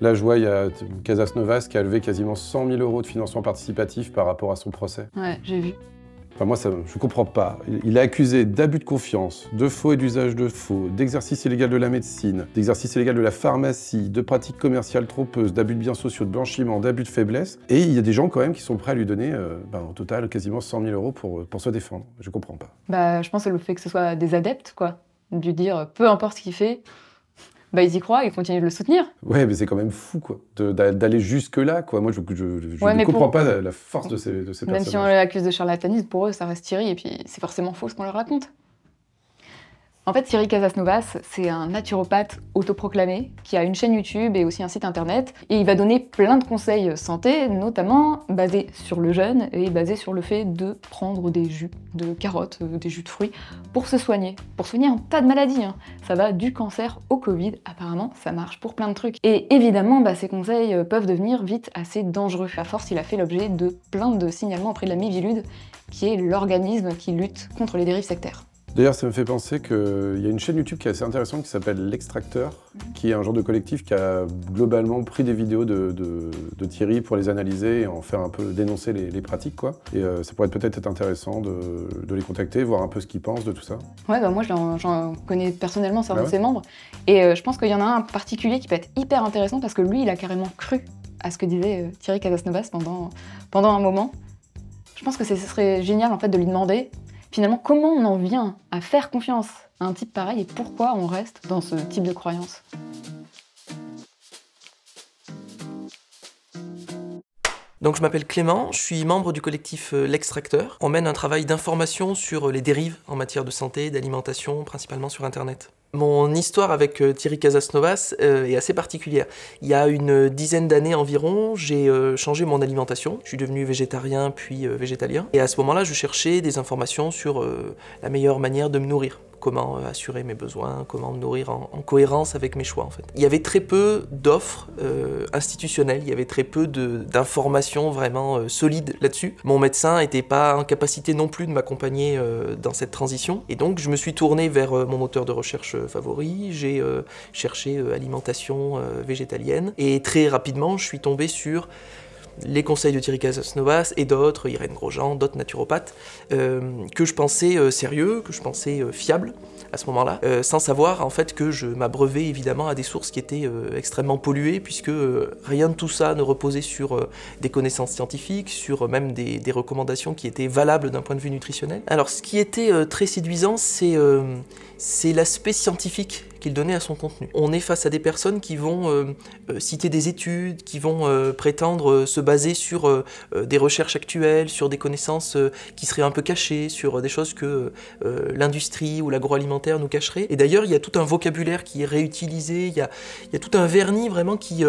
Là, je vois, il y a Casas Novas qui a levé quasiment 100 000 € de financement participatif par rapport à son procès. Ouais, j'ai vu. Enfin, moi, je comprends pas. Il est accusé d'abus de confiance, de faux et d'usage de faux, d'exercice illégal de la médecine, d'exercice illégal de la pharmacie, de pratiques commerciales trompeuses, d'abus de biens sociaux, de blanchiment, d'abus de faiblesse. Et il y a des gens quand même qui sont prêts à lui donner, au total, quasiment 100 000 € pour se défendre. Je comprends pas. Bah, je pense que le fait que ce soit des adeptes, quoi, de dire peu importe ce qu'il fait, bah ils y croient, ils continuent de le soutenir. Ouais, mais c'est quand même fou, quoi, d'aller jusque-là, quoi. Moi, je Ouais, ne comprends pas la force de ces Même personnages. si on l'accuse de charlatanisme, pour eux, ça reste Thierry, et puis c'est forcément faux ce qu'on leur raconte. En fait, Thierry Casas Novas, c'est un naturopathe autoproclamé qui a une chaîne YouTube et aussi un site internet. Et il va donner plein de conseils santé, notamment basés sur le jeûne et basés sur le fait de prendre des jus de carottes, des jus de fruits pour se soigner. Pour soigner un tas de maladies. Hein. Ça va du cancer au Covid. Apparemment, ça marche pour plein de trucs. Et évidemment, ces conseils peuvent devenir vite assez dangereux. À force, il a fait l'objet de plein de signalements auprès de la Miviludes, qui est l'organisme qui lutte contre les dérives sectaires. D'ailleurs, ça me fait penser qu'il y a une chaîne YouTube qui est assez intéressante qui s'appelle L'Extracteur, qui est un genre de collectif qui a globalement pris des vidéos de Thierry pour les analyser et en faire un peu dénoncer les pratiques, quoi. Et ça pourrait peut-être être intéressant de les contacter, voir un peu ce qu'ils pensent de tout ça. Ouais, moi j'en connais personnellement certains de ses membres, et je pense qu'il y en a un particulier qui peut être hyper intéressant parce que lui, il a carrément cru à ce que disait Thierry Casas Novas pendant un moment. Je pense que ce serait génial en fait de lui demander finalement, comment on en vient à faire confiance à un type pareil et pourquoi on reste dans ce type de croyance? Donc je m'appelle Clément, je suis membre du collectif L'Extracteur. On mène un travail d'information sur les dérives en matière de santé, d'alimentation, principalement sur Internet. Mon histoire avec Thierry Casas Novas est assez particulière. Il y a une dizaine d'années environ, j'ai changé mon alimentation. Je suis devenu végétarien puis végétalien. Et à ce moment-là, je cherchais des informations sur la meilleure manière de me nourrir. Comment assurer mes besoins, comment me nourrir en cohérence avec mes choix en fait. Il y avait très peu d'offres institutionnelles, il y avait très peu d'informations vraiment solides là-dessus. Mon médecin n'était pas en capacité non plus de m'accompagner dans cette transition. Et donc je me suis tourné vers mon moteur de recherche favori, j'ai cherché alimentation végétalienne. Et très rapidement, je suis tombé sur les conseils de Thierry Casas Novas et d'autres, Irène Grosjean, d'autres naturopathes, que je pensais sérieux, que je pensais fiables à ce moment-là, sans savoir en fait que je m'abreuvais évidemment à des sources qui étaient extrêmement polluées, puisque rien de tout ça ne reposait sur des connaissances scientifiques, sur même des recommandations qui étaient valables d'un point de vue nutritionnel. Alors ce qui était très séduisant, c'est l'aspect scientifique qu'il donnait à son contenu. On est face à des personnes qui vont citer des études, qui vont prétendre se baser sur des recherches actuelles, sur des connaissances qui seraient un peu cachées, sur des choses que l'industrie ou l'agroalimentaire nous cacherait. Et d'ailleurs, il y a tout un vocabulaire qui est réutilisé, il y a tout un vernis vraiment qui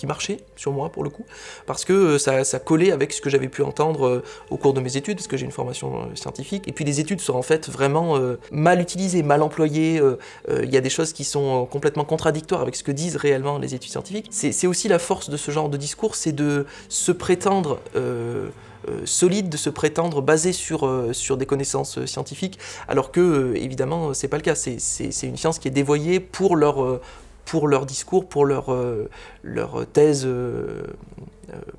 marchait sur moi pour le coup, parce que ça collait avec ce que j'avais pu entendre au cours de mes études, parce que j'ai une formation scientifique. Et puis les études sont en fait vraiment mal utilisées, mal employées. Il y a des choses qui sont complètement contradictoires avec ce que disent réellement les études scientifiques. C'est aussi la force de ce genre de discours, c'est de se prétendre solide, de se prétendre basé sur des connaissances scientifiques, alors que, évidemment, c'est pas le cas. C'est une science qui est dévoyée pour leur discours, pour leur thèse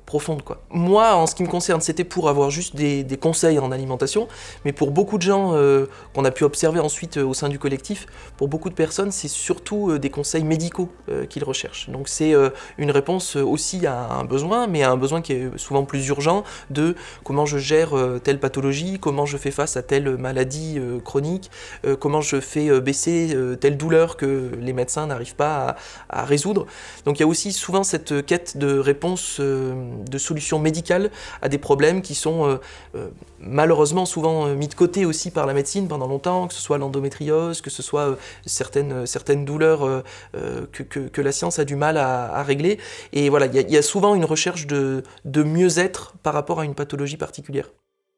profonde, quoi. Moi, en ce qui me concerne, c'était pour avoir juste des conseils en alimentation, mais pour beaucoup de gens qu'on a pu observer ensuite au sein du collectif, pour beaucoup de personnes, c'est surtout des conseils médicaux qu'ils recherchent. Donc c'est une réponse aussi à un besoin, mais à un besoin qui est souvent plus urgent, de comment je gère telle pathologie, comment je fais face à telle maladie chronique, comment je fais baisser telle douleur que les médecins n'arrivent pas à résoudre. Donc il y a aussi souvent cette quête de réponse de solutions médicales à des problèmes qui sont malheureusement souvent mis de côté aussi par la médecine pendant longtemps, que ce soit l'endométriose, que ce soit certaines douleurs que la science a du mal à régler. Et voilà, il y a souvent une recherche de mieux-être par rapport à une pathologie particulière.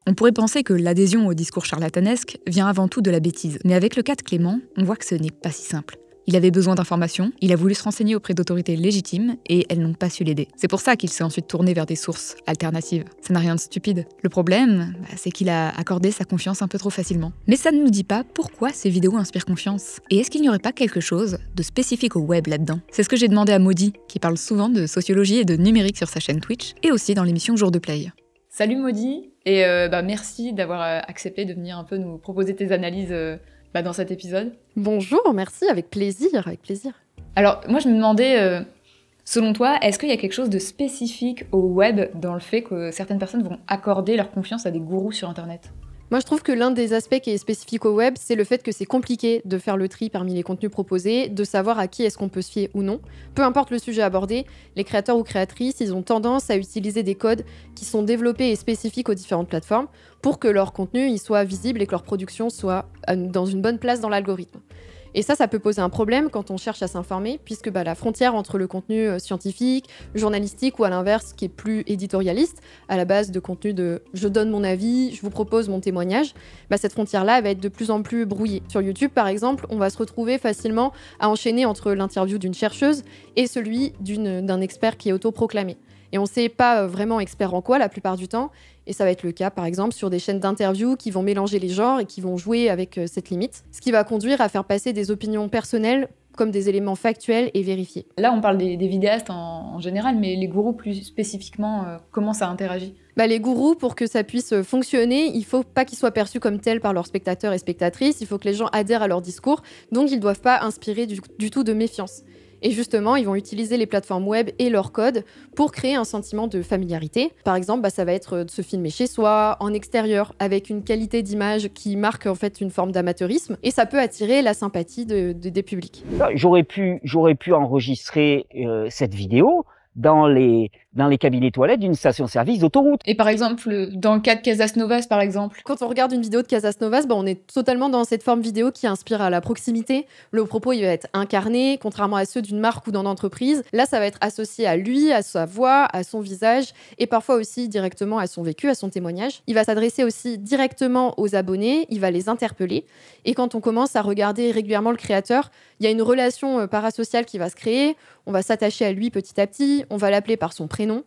On pourrait penser que l'adhésion au discours charlatanesque vient avant tout de la bêtise. Mais avec le cas de Clément, on voit que ce n'est pas si simple. Il avait besoin d'informations, il a voulu se renseigner auprès d'autorités légitimes et elles n'ont pas su l'aider. C'est pour ça qu'il s'est ensuite tourné vers des sources alternatives. Ça n'a rien de stupide. Le problème, c'est qu'il a accordé sa confiance un peu trop facilement. Mais ça ne nous dit pas pourquoi ces vidéos inspirent confiance. Et est-ce qu'il n'y aurait pas quelque chose de spécifique au web là-dedans? C'est ce que j'ai demandé à Maudie, qui parle souvent de sociologie et de numérique sur sa chaîne Twitch, et aussi dans l'émission Jour de Play. Salut Maudie, et merci d'avoir accepté de venir un peu nous proposer tes analyses dans cet épisode. Bonjour, merci, avec plaisir, avec plaisir. Alors, moi je me demandais, selon toi, est-ce qu'il y a quelque chose de spécifique au web dans le fait que certaines personnes vont accorder leur confiance à des gourous sur Internet ? Moi, je trouve que l'un des aspects qui est spécifique au web, c'est le fait que c'est compliqué de faire le tri parmi les contenus proposés, de savoir à qui est-ce qu'on peut se fier ou non. Peu importe le sujet abordé, les créateurs ou créatrices, ils ont tendance à utiliser des codes qui sont développés et spécifiques aux différentes plateformes pour que leur contenu il soit visible et que leur production soit dans une bonne place dans l'algorithme. Et ça peut poser un problème quand on cherche à s'informer, puisque la frontière entre le contenu scientifique, journalistique ou à l'inverse, qui est plus éditorialiste, à la base de contenu de « je donne mon avis, je vous propose mon témoignage », cette frontière-là va être de plus en plus brouillée. Sur YouTube, par exemple, on va se retrouver facilement à enchaîner entre l'interview d'une chercheuse et celui d'un expert qui est autoproclamé. Et on ne sait pas vraiment expert en quoi la plupart du temps. Et ça va être le cas, par exemple, sur des chaînes d'interviews qui vont mélanger les genres et qui vont jouer avec cette limite. Ce qui va conduire à faire passer des opinions personnelles comme des éléments factuels et vérifiés. Là, on parle des vidéastes en général, mais les gourous plus spécifiquement, comment ça interagit ? Les gourous, pour que ça puisse fonctionner, il faut pas qu'ils soient perçus comme tels par leurs spectateurs et spectatrices, il faut que les gens adhèrent à leur discours, donc ils ne doivent pas inspirer du tout de méfiance. Et justement, ils vont utiliser les plateformes web et leurs codes pour créer un sentiment de familiarité. Par exemple, ça va être de se filmer chez soi, en extérieur, avec une qualité d'image qui marque en fait une forme d'amateurisme. Et ça peut attirer la sympathie des publics. J'aurais pu enregistrer cette vidéo dans les cabinets toilettes d'une station-service d'autoroute. Et par exemple, dans le cas de Casas Novas, par exemple. Quand on regarde une vidéo de Casas Novas, on est totalement dans cette forme vidéo qui inspire à la proximité. Le propos, il va être incarné, contrairement à ceux d'une marque ou d'une entreprise. Là, ça va être associé à lui, à sa voix, à son visage, et parfois aussi directement à son vécu, à son témoignage. Il va s'adresser aussi directement aux abonnés, il va les interpeller. Et quand on commence à regarder régulièrement le créateur, il y a une relation parasociale qui va se créer. On va s'attacher à lui petit à petit, on va l'appeler par son prénom.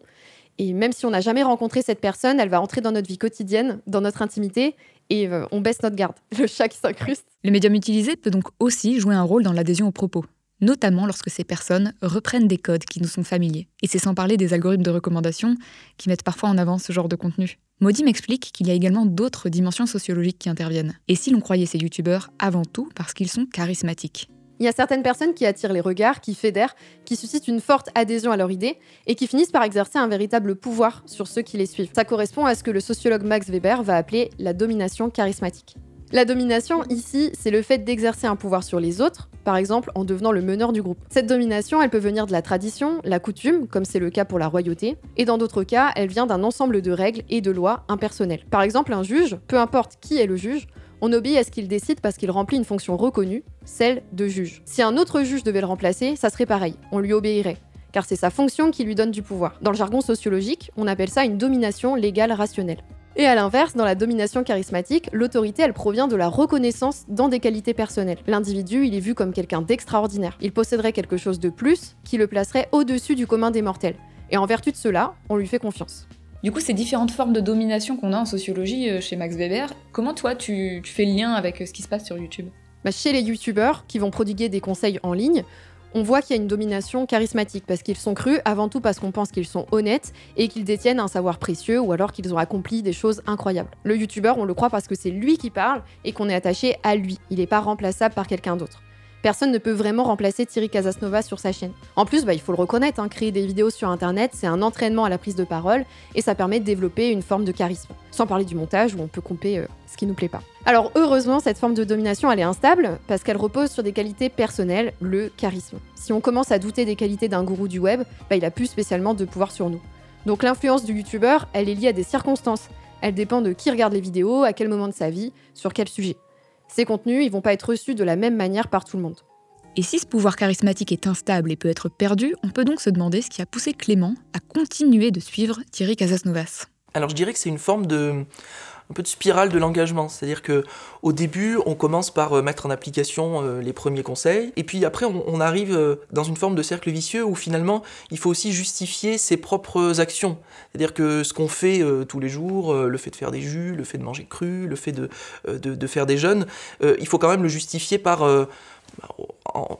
Et même si on n'a jamais rencontré cette personne, elle va entrer dans notre vie quotidienne, dans notre intimité, et on baisse notre garde. Le chat qui s'incruste. Le médium utilisé peut donc aussi jouer un rôle dans l'adhésion aux propos, notamment lorsque ces personnes reprennent des codes qui nous sont familiers. Et c'est sans parler des algorithmes de recommandation qui mettent parfois en avant ce genre de contenu. Maudie m'explique qu'il y a également d'autres dimensions sociologiques qui interviennent. Et si l'on croyait ces youtubeurs avant tout parce qu'ils sont charismatiques. Il y a certaines personnes qui attirent les regards, qui fédèrent, qui suscitent une forte adhésion à leur idée et qui finissent par exercer un véritable pouvoir sur ceux qui les suivent. Ça correspond à ce que le sociologue Max Weber va appeler la domination charismatique. La domination, ici, c'est le fait d'exercer un pouvoir sur les autres, par exemple en devenant le meneur du groupe. Cette domination, elle peut venir de la tradition, la coutume, comme c'est le cas pour la royauté, et dans d'autres cas, elle vient d'un ensemble de règles et de lois impersonnelles. Par exemple, un juge, peu importe qui est le juge, on obéit à ce qu'il décide parce qu'il remplit une fonction reconnue, celle de juge. Si un autre juge devait le remplacer, ça serait pareil, on lui obéirait, car c'est sa fonction qui lui donne du pouvoir. Dans le jargon sociologique, on appelle ça une domination légale rationnelle. Et à l'inverse, dans la domination charismatique, l'autorité, elle provient de la reconnaissance dans des qualités personnelles. L'individu, il est vu comme quelqu'un d'extraordinaire. Il posséderait quelque chose de plus qui le placerait au-dessus du commun des mortels. Et en vertu de cela, on lui fait confiance. Du coup, ces différentes formes de domination qu'on a en sociologie chez Max Weber, comment toi tu fais le lien avec ce qui se passe sur YouTube ? Chez les youtubeurs qui vont prodiguer des conseils en ligne, on voit qu'il y a une domination charismatique parce qu'ils sont crus, avant tout parce qu'on pense qu'ils sont honnêtes et qu'ils détiennent un savoir précieux ou alors qu'ils ont accompli des choses incroyables. Le youtubeur, on le croit parce que c'est lui qui parle et qu'on est attaché à lui. Il n'est pas remplaçable par quelqu'un d'autre. Personne ne peut vraiment remplacer Thierry Casasnovas sur sa chaîne. En plus, il faut le reconnaître, créer des vidéos sur Internet, c'est un entraînement à la prise de parole et ça permet de développer une forme de charisme. Sans parler du montage où on peut couper ce qui nous plaît pas. Alors heureusement, cette forme de domination, elle est instable parce qu'elle repose sur des qualités personnelles, le charisme. Si on commence à douter des qualités d'un gourou du web, il a plus spécialement de pouvoir sur nous. Donc l'influence du youtubeur, elle est liée à des circonstances. Elle dépend de qui regarde les vidéos, à quel moment de sa vie, sur quel sujet. Ces contenus, ils vont pas être reçus de la même manière par tout le monde. Et si ce pouvoir charismatique est instable et peut être perdu, on peut donc se demander ce qui a poussé Clément à continuer de suivre Thierry Casasnovas. Alors je dirais que c'est une forme de peu de spirale de l'engagement. C'est-à-dire qu'au début, on commence par mettre en application les premiers conseils, et puis après, on arrive dans une forme de cercle vicieux où finalement, il faut aussi justifier ses propres actions. C'est-à-dire que ce qu'on fait tous les jours, le fait de faire des jus, le fait de manger cru, le fait de faire des jeûnes, il faut quand même le justifier par...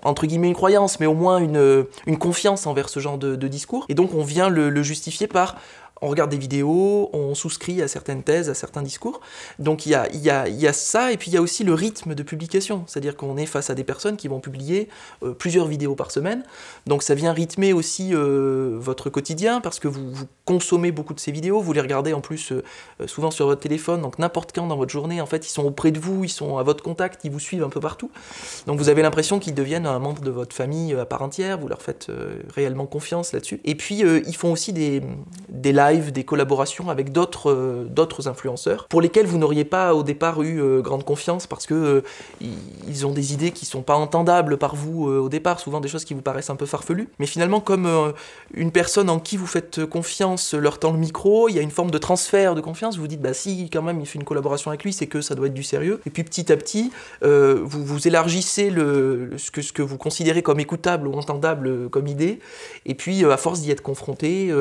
entre guillemets une croyance, mais au moins une confiance envers ce genre de discours. Et donc on vient le justifier par... On regarde des vidéos, on souscrit à certaines thèses, à certains discours. Donc il y a ça, et puis il y a aussi le rythme de publication. C'est-à-dire qu'on est face à des personnes qui vont publier plusieurs vidéos par semaine. Donc ça vient rythmer aussi votre quotidien, parce que vous consommez beaucoup de ces vidéos, vous les regardez en plus souvent sur votre téléphone, donc n'importe quand dans votre journée, en fait, ils sont auprès de vous, ils sont à votre contact, ils vous suivent un peu partout. Donc vous avez l'impression qu'ils deviennent un membre de votre famille à part entière, vous leur faites réellement confiance là-dessus. Et puis ils font aussi des lives, des collaborations avec d'autres influenceurs pour lesquels vous n'auriez pas au départ eu grande confiance, parce que ils ont des idées qui sont pas entendables par vous au départ, souvent des choses qui vous paraissent un peu farfelues, mais finalement comme une personne en qui vous faites confiance leur tend le micro, il y a une forme de transfert de confiance, vous vous dites bah si quand même il fait une collaboration avec lui, c'est que ça doit être du sérieux, et puis petit à petit vous élargissez ce que vous considérez comme écoutable ou entendable comme idée, et puis à force d'y être confronté,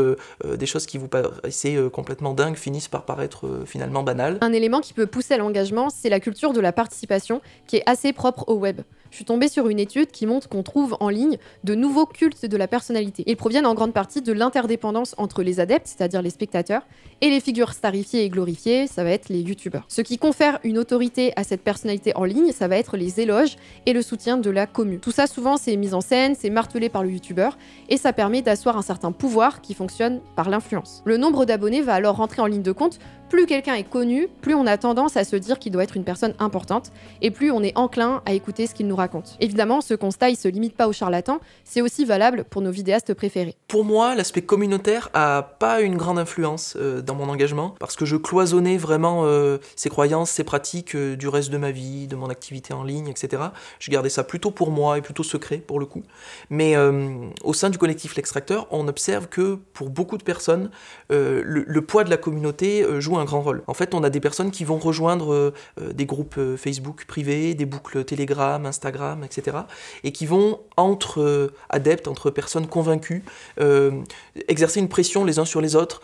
des choses qui vous paraissaient complètement dingues finissent par paraître finalement banales. Un élément qui peut pousser à l'engagement, c'est la culture de la participation qui est assez propre au web. Je suis tombée sur une étude qui montre qu'on trouve en ligne de nouveaux cultes de la personnalité. Ils proviennent en grande partie de l'interdépendance entre les adeptes, c'est-à-dire les spectateurs, et les figures starifiées et glorifiées, ça va être les youtubeurs. Ce qui confère une autorité à cette personnalité en ligne, ça va être les éloges et le soutien de la commu. Tout ça, souvent, c'est mis en scène, c'est martelé par le youtubeur, et ça permet d'asseoir un certain pouvoir qui fonctionne par l'influence. Le nombre d'abonnés va alors rentrer en ligne de compte. Plus quelqu'un est connu, plus on a tendance à se dire qu'il doit être une personne importante, et plus on est enclin à écouter ce qu'il nous raconte. Évidemment, ce constat, il se limite pas aux charlatans, c'est aussi valable pour nos vidéastes préférés. Pour moi, l'aspect communautaire a pas une grande influence dans mon engagement, parce que je cloisonnais vraiment ces croyances, ces pratiques du reste de ma vie, de mon activité en ligne, etc. Je gardais ça plutôt pour moi et plutôt secret pour le coup. Mais au sein du collectif L'Extracteur, on observe que pour beaucoup de personnes, le poids de la communauté joue un grand rôle. En fait, on a des personnes qui vont rejoindre des groupes Facebook privés, des boucles Telegram, Instagram, etc. et qui vont, entre adeptes, entre personnes convaincues, exercer une pression les uns sur les autres,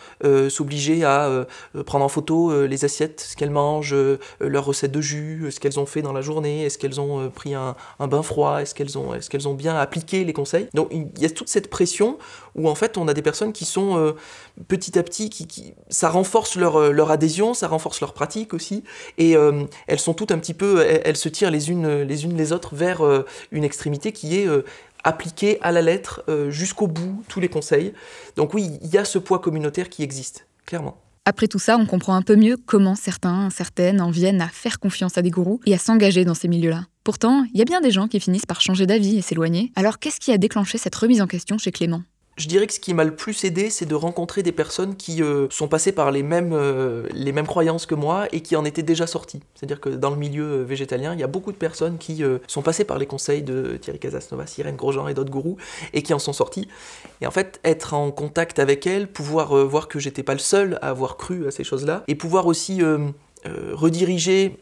s'obliger à prendre en photo les assiettes, ce qu'elles mangent, leurs recettes de jus, ce qu'elles ont fait dans la journée, est-ce qu'elles ont pris un bain froid, est-ce qu'elles ont bien appliqué les conseils. Donc il y a toute cette pression où en fait on a des personnes qui sont petit à petit, ça renforce leur adhésion, ça renforce leur pratique aussi, et elles sont toutes un petit peu, elles se tirent les unes les autres vers une extrémité qui est appliquer à la lettre jusqu'au bout tous les conseils. Donc oui, il y a ce poids communautaire qui existe, clairement. Après tout ça, on comprend un peu mieux comment certaines en viennent à faire confiance à des gourous et à s'engager dans ces milieux-là. Pourtant, il y a bien des gens qui finissent par changer d'avis et s'éloigner. Alors qu'est-ce qui a déclenché cette remise en question chez Clément ? Je dirais que ce qui m'a le plus aidé, c'est de rencontrer des personnes qui sont passées par les mêmes croyances que moi et qui en étaient déjà sorties. C'est-à-dire que dans le milieu végétalien, il y a beaucoup de personnes qui sont passées par les conseils de Thierry Casasnovas, Irène Grosjean et d'autres gourous et qui en sont sortis. Et en fait, être en contact avec elles, pouvoir voir que j'étais pas le seul à avoir cru à ces choses-là et pouvoir aussi rediriger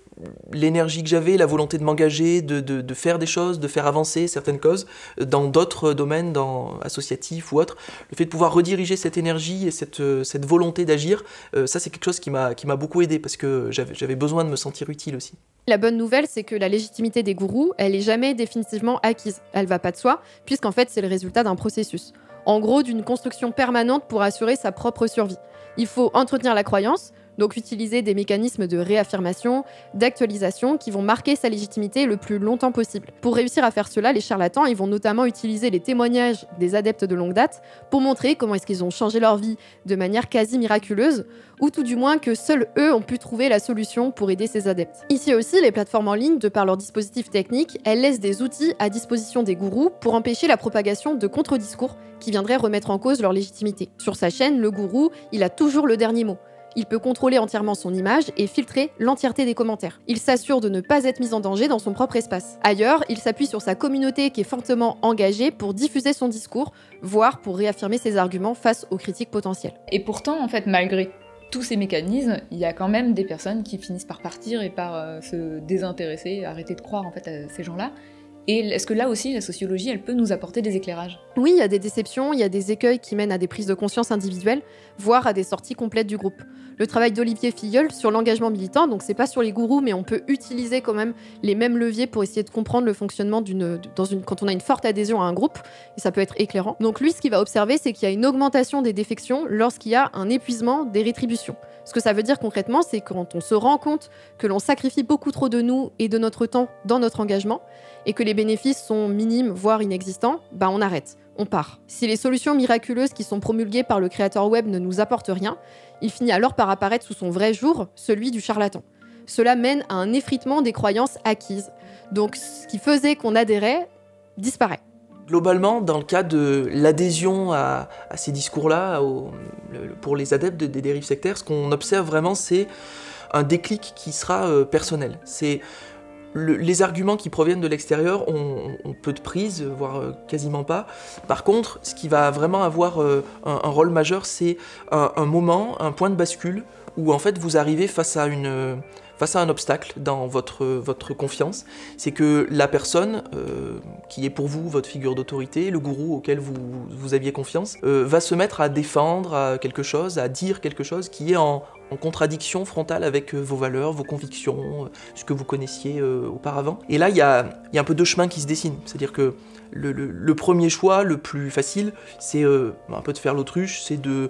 l'énergie que j'avais, la volonté de m'engager, de faire des choses, de faire avancer certaines causes dans d'autres domaines, associatifs ou autres. Le fait de pouvoir rediriger cette énergie et cette volonté d'agir, ça c'est quelque chose qui m'a beaucoup aidé parce que j'avais besoin de me sentir utile aussi. La bonne nouvelle, c'est que la légitimité des gourous, elle est jamais définitivement acquise. Elle va pas de soi, puisqu'en fait c'est le résultat d'un processus. En gros, d'une construction permanente pour assurer sa propre survie. Il faut entretenir la croyance, donc utiliser des mécanismes de réaffirmation, d'actualisation qui vont marquer sa légitimité le plus longtemps possible. Pour réussir à faire cela, les charlatans, ils vont notamment utiliser les témoignages des adeptes de longue date pour montrer comment est-ce qu'ils ont changé leur vie de manière quasi miraculeuse, ou tout du moins que seuls eux ont pu trouver la solution pour aider ces adeptes. Ici aussi, les plateformes en ligne, de par leur dispositif technique, elles laissent des outils à disposition des gourous pour empêcher la propagation de contre-discours qui viendraient remettre en cause leur légitimité. Sur sa chaîne, le gourou, il a toujours le dernier mot. Il peut contrôler entièrement son image et filtrer l'entièreté des commentaires. Il s'assure de ne pas être mis en danger dans son propre espace. Ailleurs, il s'appuie sur sa communauté qui est fortement engagée pour diffuser son discours, voire pour réaffirmer ses arguments face aux critiques potentielles. Et pourtant, en fait, malgré tous ces mécanismes, il y a quand même des personnes qui finissent par partir et par se désintéresser, arrêter de croire en fait à ces gens-là. Et est-ce que là aussi, la sociologie, elle peut nous apporter des éclairages? Oui, il y a des déceptions, il y a des écueils qui mènent à des prises de conscience individuelles, voire à des sorties complètes du groupe. Le travail d'Olivier Filleul sur l'engagement militant, donc c'est pas sur les gourous, mais on peut utiliser quand même les mêmes leviers pour essayer de comprendre le fonctionnement quand on a une forte adhésion à un groupe, et ça peut être éclairant. Donc lui, ce qu'il va observer, c'est qu'il y a une augmentation des défections lorsqu'il y a un épuisement des rétributions. Ce que ça veut dire concrètement, c'est quand on se rend compte que l'on sacrifie beaucoup trop de nous et de notre temps dans notre engagement, et que les bénéfices sont minimes, voire inexistants, on arrête, on part. Si les solutions miraculeuses qui sont promulguées par le créateur web ne nous apportent rien, il finit alors par apparaître sous son vrai jour, celui du charlatan. Cela mène à un effritement des croyances acquises. Donc ce qui faisait qu'on adhérait disparaît. Globalement, dans le cas de l'adhésion à ces discours-là, pour les adeptes des dérives sectaires, ce qu'on observe vraiment, c'est un déclic qui sera personnel. C'est les arguments qui proviennent de l'extérieur ont peu de prise, voire quasiment pas. Par contre, ce qui va vraiment avoir un rôle majeur, c'est un moment, un point de bascule, où en fait vous arrivez face à un obstacle dans votre confiance. C'est que la personne qui est pour vous votre figure d'autorité, le gourou auquel vous aviez confiance, va se mettre à défendre quelque chose, à dire quelque chose qui est en contradiction frontale avec vos valeurs, vos convictions, ce que vous connaissiez auparavant. Et là, il y a un peu deux chemins qui se dessinent. C'est-à-dire que le premier choix, le plus facile, c'est un peu de faire l'autruche, c'est de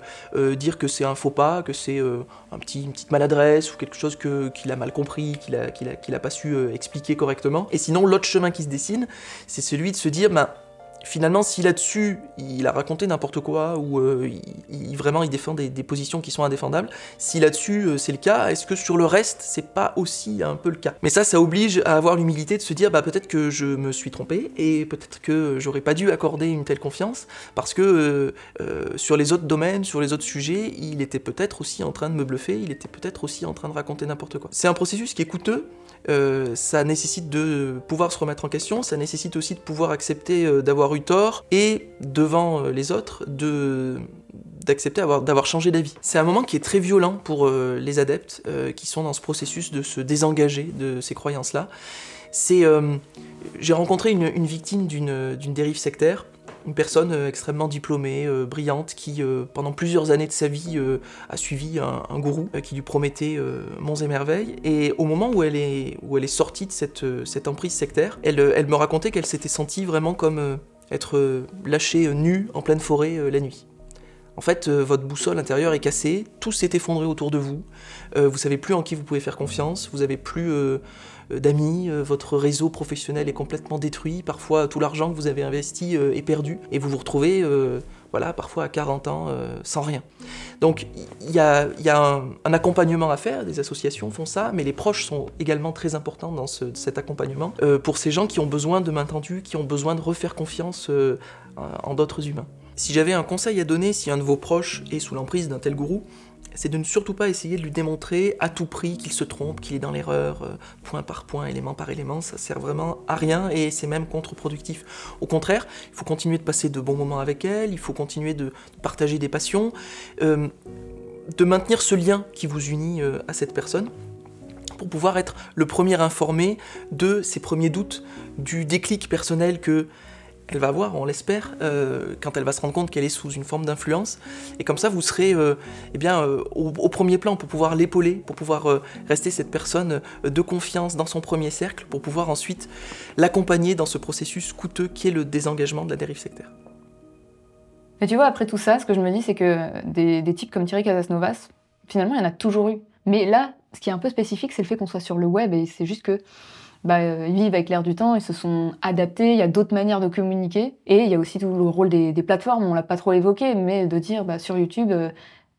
dire que c'est un faux pas, que c'est une petite maladresse ou quelque chose qu'il a mal compris, qu'il a pas su expliquer correctement. Et sinon, l'autre chemin qui se dessine, c'est celui de se dire, finalement, si là-dessus, il a raconté n'importe quoi, ou vraiment il défend des positions qui sont indéfendables, si là-dessus c'est le cas, est-ce que sur le reste, c'est pas aussi un peu le cas? Mais ça oblige à avoir l'humilité de se dire, peut-être que je me suis trompé, et peut-être que j'aurais pas dû accorder une telle confiance, parce que sur les autres domaines, sur les autres sujets, il était peut-être aussi en train de me bluffer, il était peut-être aussi en train de raconter n'importe quoi. C'est un processus qui est coûteux, ça nécessite de pouvoir se remettre en question, ça nécessite aussi de pouvoir accepter d'avoir eu tort, et devant les autres, d'accepter d'avoir changé d'avis. C'est un moment qui est très violent pour les adeptes qui sont dans ce processus de se désengager de ces croyances-là. J'ai rencontré une victime d'une dérive sectaire, une personne extrêmement diplômée, brillante, qui pendant plusieurs années de sa vie a suivi un gourou qui lui promettait monts et merveilles. Et au moment où elle est sortie de cette emprise sectaire, elle me racontait qu'elle s'était sentie vraiment comme être lâchée nue en pleine forêt la nuit. En fait, votre boussole intérieure est cassée, tout s'est effondré autour de vous, vous savez plus en qui vous pouvez faire confiance, vous avez plus d'amis, votre réseau professionnel est complètement détruit, parfois tout l'argent que vous avez investi est perdu, et vous vous retrouvez parfois à 40 ans sans rien. Donc il y a un accompagnement à faire, des associations font ça, mais les proches sont également très importants dans cet accompagnement, pour ces gens qui ont besoin de main tendue, qui ont besoin de refaire confiance en d'autres humains. Si j'avais un conseil à donner, si un de vos proches est sous l'emprise d'un tel gourou, c'est de ne surtout pas essayer de lui démontrer à tout prix qu'il se trompe, qu'il est dans l'erreur, point par point, élément par élément, ça sert vraiment à rien et c'est même contre-productif. Au contraire, il faut continuer de passer de bons moments avec elle, il faut continuer de partager des passions, de maintenir ce lien qui vous unit à cette personne, pour pouvoir être le premier informé de ses premiers doutes, du déclic personnel que elle va avoir, on l'espère, quand elle va se rendre compte qu'elle est sous une forme d'influence. Et comme ça, vous serez au premier plan pour pouvoir l'épauler, pour pouvoir rester cette personne de confiance dans son premier cercle, pour pouvoir ensuite l'accompagner dans ce processus coûteux qui est le désengagement de la dérive sectaire. Mais tu vois, après tout ça, ce que je me dis, c'est que des types comme Thierry Casasnovas, finalement, il y en a toujours eu. Mais là, ce qui est un peu spécifique, c'est le fait qu'on soit sur le web, et c'est juste que ils vivent avec l'air du temps, ils se sont adaptés, il y a d'autres manières de communiquer, et il y a aussi tout le rôle des plateformes, on l'a pas trop évoqué, mais de dire sur YouTube,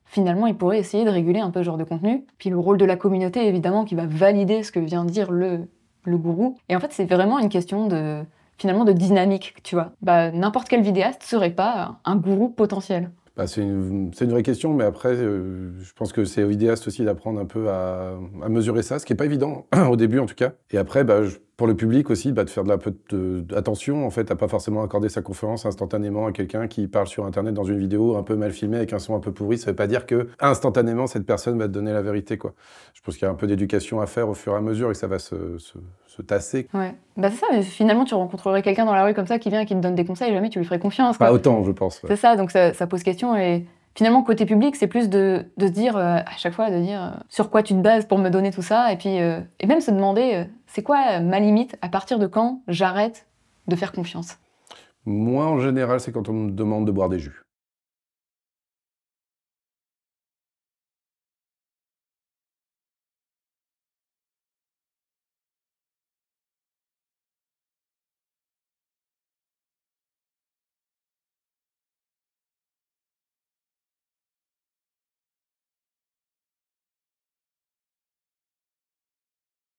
finalement ils pourraient essayer de réguler un peu ce genre de contenu, puis le rôle de la communauté évidemment qui va valider ce que vient de dire le gourou, et en fait c'est vraiment une question finalement de dynamique, tu vois. N'importe quel vidéaste serait pas un gourou potentiel. C'est une vraie question, mais après, je pense que c'est au vidéaste aussi d'apprendre un peu à mesurer ça, ce qui n'est pas évident, au début en tout cas. Et après, pour le public aussi, de faire attention en fait, à pas forcément accorder sa confiance instantanément à quelqu'un qui parle sur Internet dans une vidéo un peu mal filmée, avec un son un peu pourri. Ça ne veut pas dire que instantanément cette personne va te donner la vérité, quoi. Je pense qu'il y a un peu d'éducation à faire au fur et à mesure et que ça va se tasser. Ouais, c'est ça, mais finalement tu rencontrerais quelqu'un dans la rue comme ça qui vient et qui te donne des conseils, jamais tu lui ferais confiance, quoi. Pas autant, je pense. Ouais. C'est ça, donc ça pose question et finalement côté public c'est plus de se dire à chaque fois sur quoi tu te bases pour me donner tout ça et puis et même se demander c'est quoi ma limite, à partir de quand j'arrête de faire confiance. Moi en général c'est quand on me demande de boire des jus.